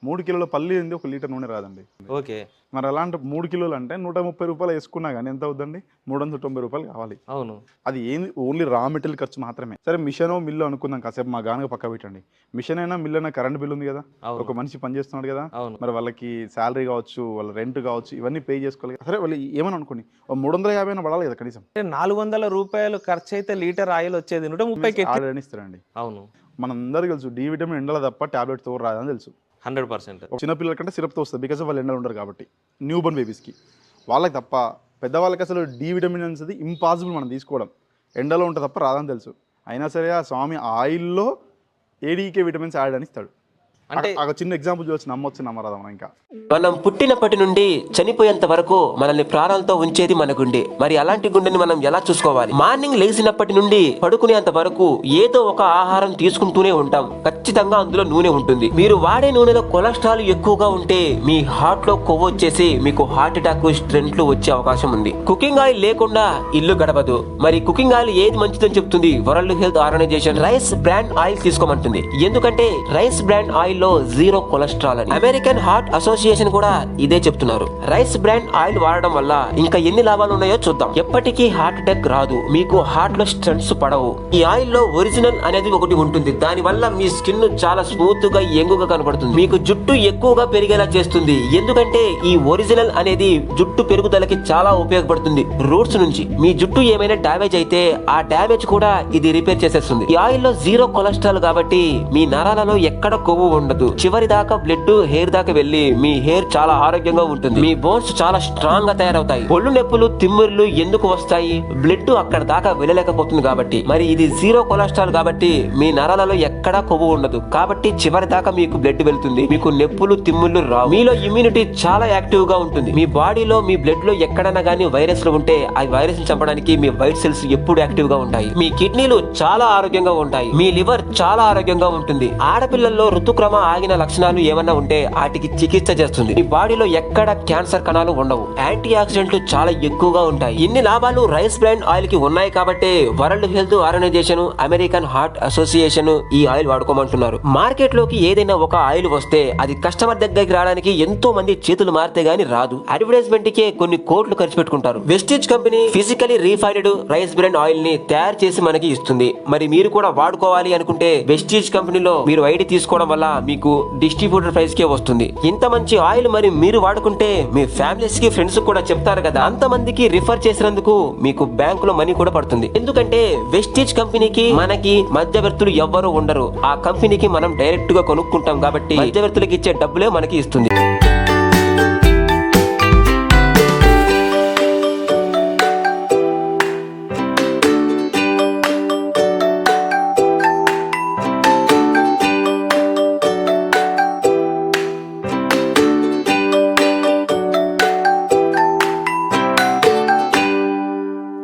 3 కిలోల పల్లి ఉంది 1 లీటర్ నూనె రాదండి. ఓకే. మరి అలాంటి 3 కిలోలు అంటే 130 రూపాయలు వేసుకున్నా కానీ ఎంత అవుతుందండి? 390 రూపాయలు కావాలి. అవును. అది ఏంది ఓన్లీ రా మెటీరియల్ ఖర్చు మాత్రమే. సరే మిషనో మిల్లు అనుకుందాం, కాసేపు మా గానగా పక్క పెట్టండి. మిషన్ అయినా మిల్ అయినా కరెంట్ బిల్ ఉంది కదా, ఒక మనిషి పని చేస్తున్నాడు కదా, మరి వాళ్ళకి శాలరీ కావచ్చు, వాళ్ళ రెంట్ కావచ్చు, ఇవన్నీ పే చేసుకోవాలి. సరే వాళ్ళు ఏమని అనుకోండి 350 పడాలి కదా కనీసం. 400 రూపాయలు ఖర్చు అయితే లీటర్ ఆయిల్ వచ్చేది 130కి ఆల్రెడీ ఇస్తారండి. అవును, మనందరికీ తెలుసు డి విటమిన్ ఎండల తప్ప టాబ్లెట్ తో రాదని తెలుసు. 100%. చిన్నపిల్లల కంటే సిరప్తో వస్తుంది, బికాస్ వాళ్ళు ఎండలు ఉండరు కాబట్టి. న్యూ బోర్న్ బేబీస్కి వాళ్ళకి తప్ప, పెద్దవాళ్ళకి అసలు డి విటమిన్ అనేది ఇంపాసిబుల్ మనం తీసుకోవడం. ఎండలో ఉంటుంది తప్ప రాదని తెలుసు. అయినా సరే ఆ స్వామి ఆయిల్లో ఏడీకే విటమిన్స్ యాడ్ అని ఇస్తాడు. అంటే ఒక చిన్న ఎగ్జాంపుల్ చూసి నమ్మొచ్చు నమ్మరాదా మనం. ఇంకా మనం పుట్టినప్పటి నుండి చనిపోయేంత వరకు మనల్ని ప్రాణాలతో ఉంచేది మన గుండె. మరి అలాంటి గుండెని మనం ఎలా చూసుకోవాలి? మార్నింగ్ లేచినప్పటి నుండి పడుకునేంత వరకు ఏదో ఒక ఆహారం తీసుకుంటూనే ఉంటాం. ఖచ్చితంగా అందులో నూనె ఉంటుంది. మీరు వాడే నూనెలో కొలెస్ట్రాల్ ఎక్కువగా ఉంటే మీ హార్ట్ లో కొవ్వు వచ్చేసి మీకు హార్ట్ అటాక్, స్ట్రెంట్లు వచ్చే అవకాశం ఉంది. కుకింగ్ ఆయిల్ లేకుండా ఇల్లు గడవదు. మరి కుకింగ్ ఆయిల్ ఏది మంచిదని చెప్తుంది World health Organization? Rice bran oil తీసుకోమంటుంది. ఎందుకంటే రైస్ బ్రాండ్ ఆయిల్ లో 0 కొలెస్ట్రాల్ అని. అమెరికన్ హార్ట్ అసోసియేషన్ కూడా ఇదే చెప్తున్నారు. రైస్ బ్రాండ్ ఆయిల్ వాడడం వల్ల ఇంకా ఎన్ని లాభాలు ఉన్నాయో చూద్దాం. ఎప్పటికీ హార్ట్ అటాక్ రాదు, మీకు హార్ట్ లో స్టంట్స్ పడవు. ఈ ఆయిల్ లో ఒరిజినల్ అనేది ఒకటి ఉంటుంది. దాని వల్ల మీ స్కిన్ చాలా స్మూత్ గా యంగుగా కనబడుతుంది. మీకు జుట్టు ఎక్కువగా పెరిగేలా చేస్తుంది. ఎందుకంటే ఈ ఒరిజినల్ అనేది జుట్టు పెరుగుదలకి చాలా ఉపయోగపడుతుంది. రూట్స్ నుంచి మీ జుట్టు ఏమైనా డ్యామేజ్ అయితే ఆ డ్యామేజ్ కూడా ఇది రిపేర్ చేసేస్తుంది. ఈ ఆయిల్ లో 0 కొలెస్ట్రాల్ కాబట్టి మీ నరాలలో ఎక్కడ కొవ్వు ఉండదు. చివరి దాకా బ్లడ్ హెయిర్ దాకా వెళ్లి మీ హెయిర్ చాలా ఆరోగ్యంగా ఉంటుంది. మీ బోన్స్ చాలా స్ట్రాంగ్ గా తయారవుతాయి. ఒళ్ళు నొప్పులు, తిమ్మిర్లు ఎందుకు వస్తాయి? బ్లడ్ అక్కడ దాకా వెళ్ళలేకపోతుంది కాబట్టి. మరి ఇది 0 కొలెస్ట్రాల్ కాబట్టి మీ నరాలలో ఎక్కడా కొవ్వు ఉండదు. కాబట్టి చివరి దాకా మీకు బ్లడ్ వెళ్తుంది. మీకు నొప్పులు, తిమ్మిర్లు రావు. మీలో ఇమ్యూనిటీ చాలా యాక్టివ్ గా ఉంటుంది. మీ బాడీలో, మీ బ్లడ్ లో ఎక్కడైనా గానీ వైరస్లు ఉంటే ఆ వైరస్ ని చంపడానికి మీ వైట్ సెల్స్ ఎప్పుడు యాక్టివ్ గా ఉంటాయి. మీ కిడ్నీలు చాలా ఆరోగ్యంగా ఉంటాయి. మీ లివర్ చాలా ఆరోగ్యంగా ఉంటుంది. ఆడపిల్లల్లో ఋతుక్రమ ఆగిన లక్షణాలు ఏమన్నా ఉంటే వాటికి చికిత్స చేస్తుంది. మీ బాడీలో ఎక్కడ క్యాన్సర్ కణాలు ఉండవు. యాంటీ ఆక్సిడెంట్లు చాలా ఎక్కువగా ఉంటాయి. ఇన్ని లాభాలు రైస్ బ్రాండ్ ఆయిల్ కి ఉన్నాయి కాబట్టి world health organisation, American heart association ఈ ఆయిల్ వాడుకోమంటున్నారు. మార్కెట్ లోకి ఏదైనా ఒక ఆయిల్ వస్తే అది కస్టమర్ దగ్గరికి రావడానికి ఎంతో మంది చేతులు మారితే గానీ రాదు. అడ్వర్టైజ్మెంట్ కి కొన్ని కోట్లు ఖర్చు పెట్టుకుంటారు. Vestige company physically refined rice bran oil ని తయారు చేసి మనకి ఇస్తుంది. మరి మీరు కూడా వాడుకోవాలి అనుకుంటే వెస్టీజ్ కంపెనీలో మీరు ఐడి తీసుకోవడం వల్ల మీకు డిస్ట్రిబ్యూటర్ ప్రైస్ కే వస్తుంది. ఇంత మంచి ఆయిల్ మరి మీరు వాడుకుంటే మీ ఫ్యామిలీస్ కి, ఫ్రెండ్స్ కూడా చెప్తారు కదా. అంత మందికి రిఫర్ చేసినందుకు మీకు బ్యాంకులో మనీ కూడా పడుతుంది. ఎందుకంటే వెస్టీజ్ కంపెనీకి మనకి మధ్యవర్తులు ఎవ్వరూ ఉండరు. ఆ కంపెనీకి మనం డైరెక్ట్ గా కొనుక్కుంటాం కాబట్టి మధ్యవర్తులకు ఇచ్చే డబ్బులే మనకి ఇస్తుంది.